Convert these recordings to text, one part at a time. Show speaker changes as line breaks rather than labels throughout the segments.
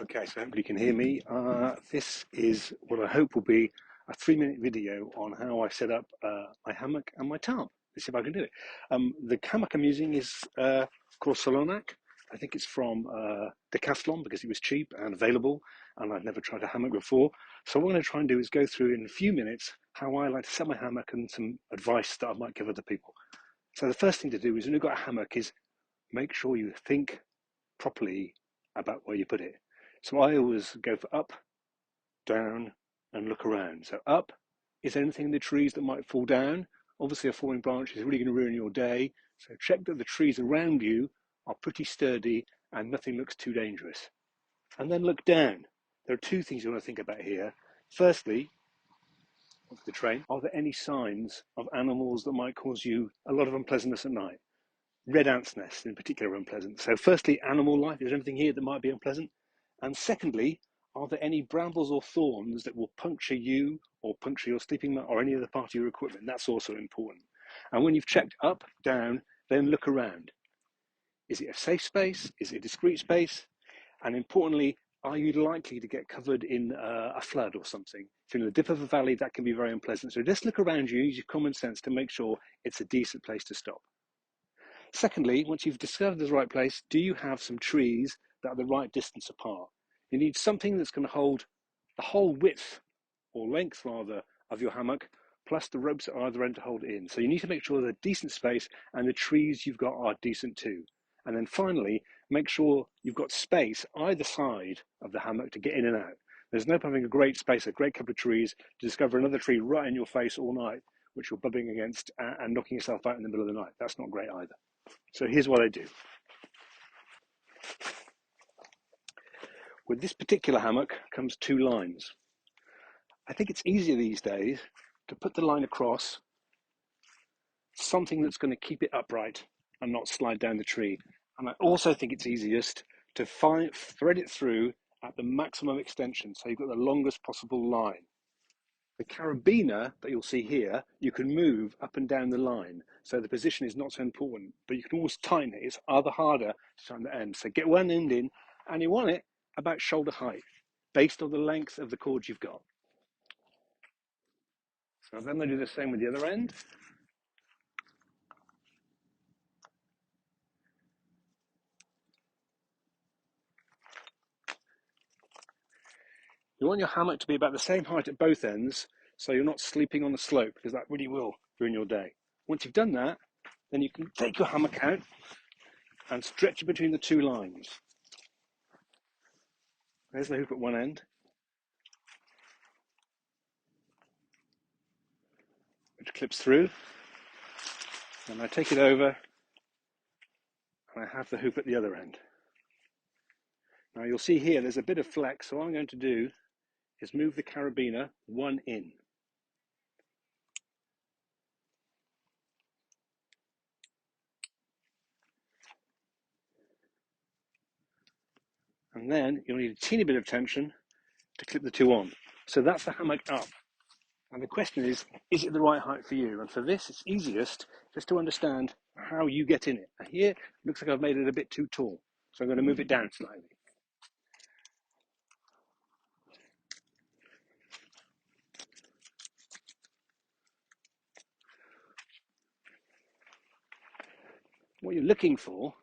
Okay, so hopefully you can hear me. This is what I hope will be a 3-minute video on how I set up my hammock and my tarp. Let's see if I can do it. The hammock I'm using is called Solonac. I think it's from Decathlon because it was cheap and available, and I've never tried a hammock before. So what I'm going to try and do is go through in a few minutes how I like to set my hammock and some advice that I might give other people. So the first thing to do is when you've got a hammock is make sure you think properly about where you put it. So I always go for up, down, and look around. So up, is there anything in the trees that might fall down? Obviously a falling branch is really going to ruin your day. So check that the trees around you are pretty sturdy and nothing looks too dangerous. And then look down. There are two things you want to think about here. Firstly, the train, are there any signs of animals that might cause you a lot of unpleasantness at night? Red ants' nests in particular are unpleasant. So firstly, animal life, is there anything here that might be unpleasant? And secondly, are there any brambles or thorns that will puncture you or puncture your sleeping mat or any other part of your equipment? That's also important. And when you've checked up, down, then look around. Is it a safe space? Is it a discreet space? And importantly, are you likely to get covered in a flood or something? If you're in the dip of a valley, that can be very unpleasant. So just look around you, use your common sense to make sure it's a decent place to stop. Secondly, once you've discovered the right place, do you have some trees that are the right distance apart? You need something that's going to hold the whole width, or length rather, of your hammock, plus the ropes at either end to hold it in. So you need to make sure there's a decent space and the trees you've got are decent too. And then finally, make sure you've got space either side of the hammock to get in and out. There's no point having a great space, a great couple of trees, to discover another tree right in your face all night, which you're bumping against and knocking yourself out in the middle of the night. That's not great either. So here's what I do. With this particular hammock comes two lines. I think it's easier these days to put the line across something that's going to keep it upright and not slide down the tree. And I also think it's easiest to thread it through at the maximum extension, so you've got the longest possible line. The carabiner that you'll see here, you can move up and down the line, so the position is not so important, but you can always tighten it. It's rather harder to tighten the end. So get one end in, and you want it about shoulder height, based on the length of the cord you've got. So then I do the same with the other end. You want your hammock to be about the same height at both ends, so you're not sleeping on the slope, because that really will ruin your day. Once you've done that, then you can take your hammock out and stretch it between the two lines. There's the hoop at one end, which clips through, and I take it over and I have the hoop at the other end. Now you'll see here there's a bit of flex, so what I'm going to do is move the carabiner one in. And then you'll need a teeny bit of tension to clip the two on. So that's the hammock up. And the question is it the right height for you? And for this, it's easiest just to understand how you get in it. And here, it looks like I've made it a bit too tall. So I'm going to move it down slightly. What you're looking for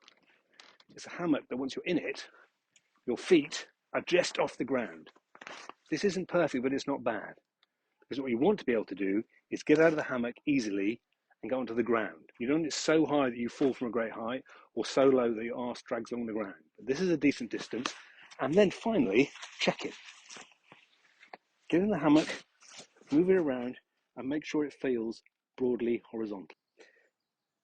is a hammock that once you're in it, your feet are just off the ground. This isn't perfect, but it's not bad. Because what you want to be able to do is get out of the hammock easily and go onto the ground. You don't want it so high that you fall from a great height or so low that your arse drags along the ground. But this is a decent distance. And then finally, check it. Get in the hammock, move it around, and make sure it feels broadly horizontal.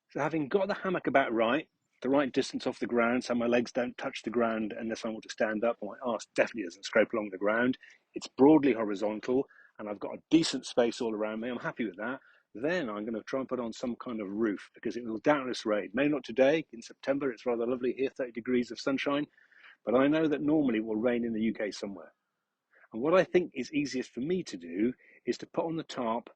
So having got the hammock about right, the right distance off the ground, so my legs don't touch the ground unless I want to stand up, and my arse definitely doesn't scrape along the ground, it's broadly horizontal, and I've got a decent space all around me, I'm happy with that. Then I'm going to try and put on some kind of roof, because it will doubtless rain. Maybe not today, in September, it's rather lovely here, 30 degrees of sunshine, but I know that normally it will rain in the UK somewhere. And what I think is easiest for me to do is to put on the tarp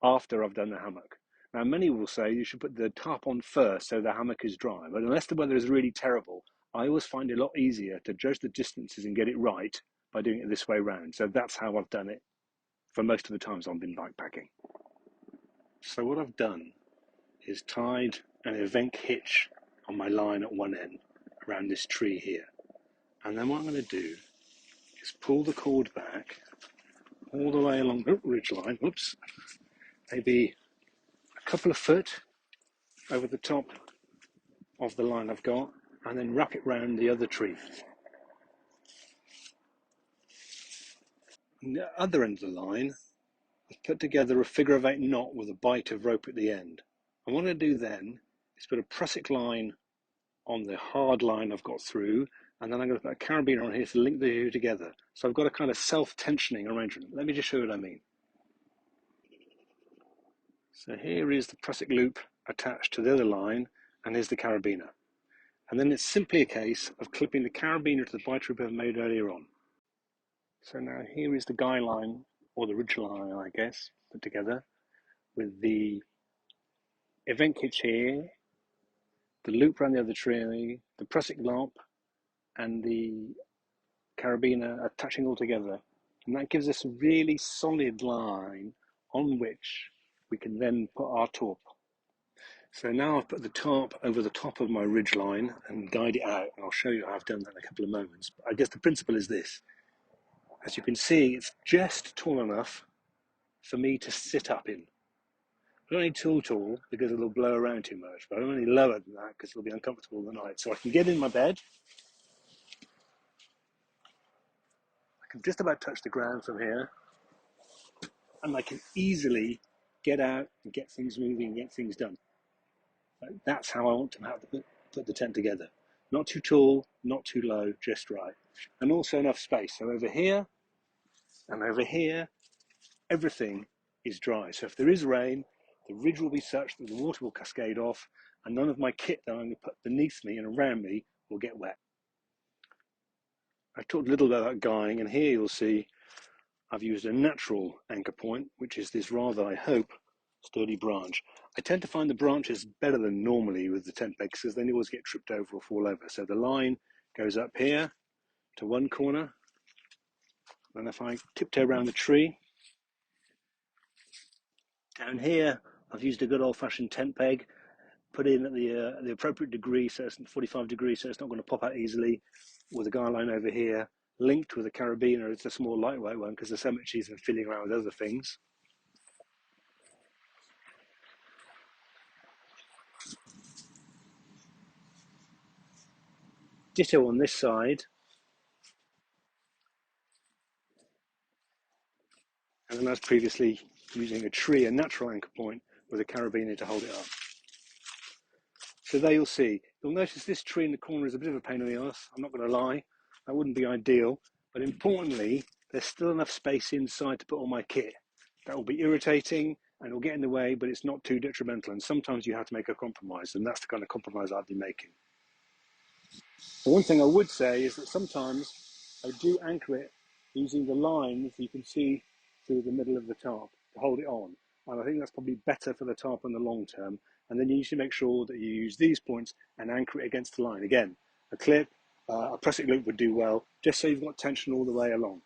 after I've done the hammock. Now, many will say you should put the tarp on first so the hammock is dry, but unless the weather is really terrible, I always find it a lot easier to judge the distances and get it right by doing it this way round. So that's how I've done it for most of the times I've been bikepacking. So what I've done is tied an event hitch on my line at one end around this tree here. And then what I'm going to do is pull the cord back all the way along the ridge line, whoops, maybe a couple of foot over the top of the line I've got, and then wrap it round the other tree. On the other end of the line, I've put together a figure of 8 knot with a bight of rope at the end. And what I'm going to do then is put a prusik line on the hard line I've got through, and then I'm going to put a carabiner on here to link the two together. So I've got a kind of self-tensioning arrangement. Let me just show you what I mean. So here is the prusik loop attached to the other line, and here's the carabiner. And then it's simply a case of clipping the carabiner to the bight loop I've made earlier on. So now here is the guy line, or the ridge line, I guess, put together with the event hitch here, the loop around the other tree, the prusik loop, and the carabiner attaching all together. And that gives us a really solid line on which we can then put our tarp. So now I've put the tarp over the top of my ridge line and guide it out, and I'll show you how I've done that in a couple of moments. But I guess the principle is this. As you can see, it's just tall enough for me to sit up in. I don't need too tall because it'll blow around too much, but I'm only lower than that because it'll be uncomfortable in the night. So I can get in my bed. I can just about touch the ground from here, and I can easily get out and get things moving and get things done. That's how I want to put the tent together. Not too tall, not too low, just right. And also enough space. So over here and over here, everything is dry. So if there is rain, the ridge will be such that the water will cascade off, and none of my kit that I'm going to put beneath me and around me will get wet. I talked a little about guying, and here you'll see I've used a natural anchor point, which is this rather, I hope, sturdy branch. I tend to find the branches better than normally with the tent pegs because they always get tripped over or fall over. So the line goes up here to one corner, and if I tiptoe around the tree, down here I've used a good old-fashioned tent peg, put in at the appropriate degree, so it's 45 degrees, so it's not going to pop out easily, with a guy line over here, linked with a carabiner. It's a small lightweight one because there's so much easier than fiddling around with other things. Ditto on this side, and then as previously, using a tree, a natural anchor point, with a carabiner to hold it up. So there you'll see. You'll notice this tree in the corner is a bit of a pain in the arse, I'm not going to lie. That wouldn't be ideal, but importantly, there's still enough space inside to put all my kit. That will be irritating and it'll get in the way, but it's not too detrimental. And sometimes you have to make a compromise, and that's the kind of compromise I've been making. The one thing I would say is that sometimes I do anchor it using the lines you can see through the middle of the tarp to hold it on. And I think that's probably better for the tarp in the long term. And then you need to make sure that you use these points and anchor it against the line. Again, a clip, a prusik loop would do well, just so you've got tension all the way along.